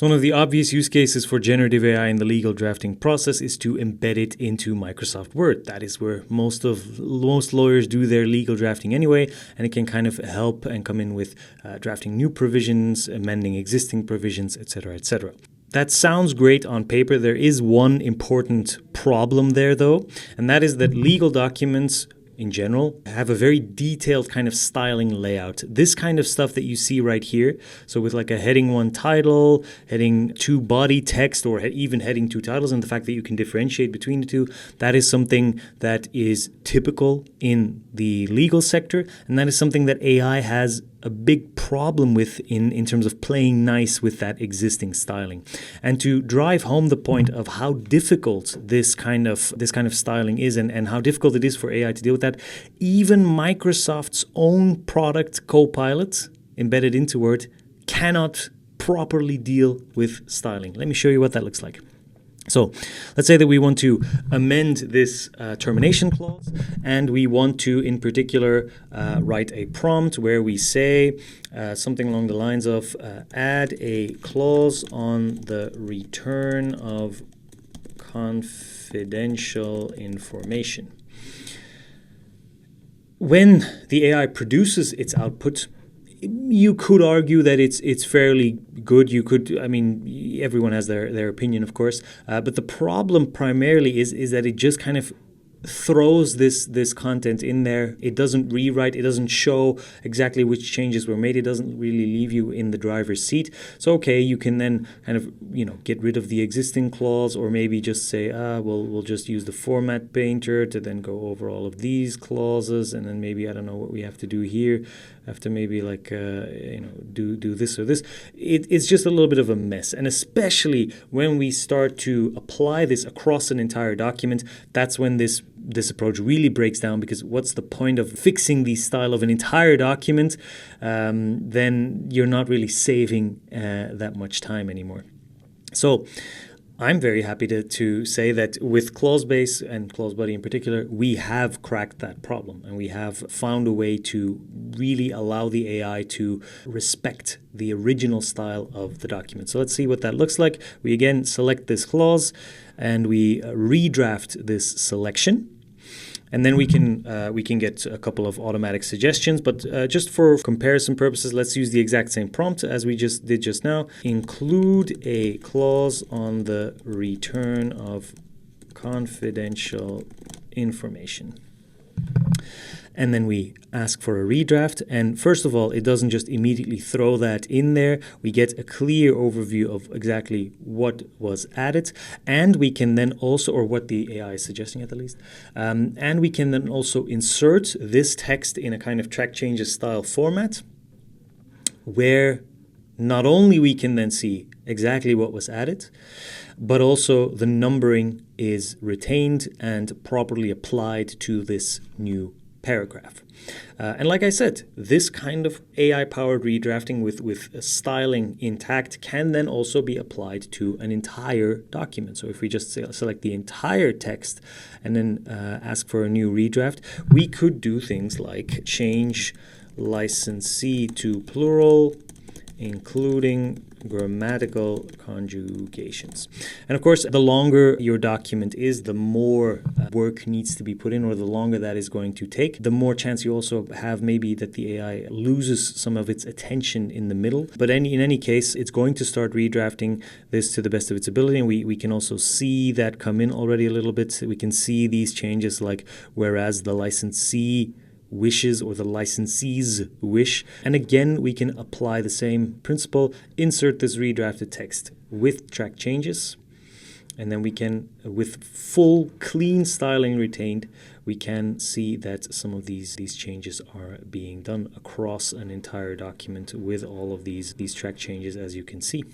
So one of the obvious use cases for generative AI in the legal drafting process is to embed it into Microsoft Word. That is where most lawyers do their legal drafting anyway, and it can kind of help and come in with drafting new provisions, amending existing provisions, etc., etc. That sounds great on paper. There is one important problem there, though, and that is that legal documents in general have a very detailed kind of styling layout. This kind of stuff that you see right here, so with like a heading 1 title, heading 2 body text, or even heading 2 titles, and the fact that you can differentiate between the two, that is something that is typical in the legal sector, and that is something that AI has a big problem with in terms of playing nice with that existing styling. And to drive home the point of how difficult this kind of styling is and how difficult it is for AI to deal with that, even Microsoft's own product Copilot embedded into Word cannot properly deal with styling. Let me show you what that looks like. So let's say that we want to amend this termination clause, and we want to, in particular, write a prompt where we say something along the lines of add a clause on the return of confidential information. When the AI produces its output, you could argue that it's fairly good. You could, I mean, everyone has their opinion, of course, but the problem primarily is that it just kind of throws this content in there. It doesn't rewrite. It doesn't show exactly which changes were made. It doesn't really leave you in the driver's seat. So okay, you can then kind of get rid of the existing clause, or maybe just say we'll just use the format painter to then go over all of these clauses, and then maybe I don't know what we have to do here. Have to maybe like do this or this. It's just a little bit of a mess, and especially when we start to apply this across an entire document, that's when this approach really breaks down, because what's the point of fixing the style of an entire document? Then you're not really saving that much time anymore. So I'm very happy to say that with ClauseBase and ClauseBuddy in particular, we have cracked that problem, and we have found a way to really allow the AI to respect the original style of the document. So let's see what that looks like. We again select this clause, and we redraft this selection. And then we can get a couple of automatic suggestions, but just for comparison purposes, let's use the exact same prompt as we just did just now. Include a clause on the return of confidential information. And then we ask for a redraft. And first of all, it doesn't just immediately throw that in there. We get a clear overview of exactly what was added. And we can then also, or what the AI is suggesting at the least, and we can then also insert this text in a kind of track changes style format, where not only we can then see exactly what was added, but also the numbering is retained and properly applied to this new paragraph. And like I said, this kind of AI-powered redrafting with styling intact can then also be applied to an entire document. So if we just select the entire text and then ask for a new redraft, we could do things like change licensee to plural, including grammatical conjugations. And of course, the longer your document is, the more work needs to be put in, or the longer that is going to take, the more chance you also have maybe that the AI loses some of its attention in the middle. But in any case, it's going to start redrafting this to the best of its ability, and we can also see that come in already a little bit. We can see these changes, like whereas the licensee wishes, or the licensee's wish. And again, we can apply the same principle, insert this redrafted text with track changes, and then we can, with full clean styling retained, we can see that some of these changes are being done across an entire document with all of these track changes, as you can see.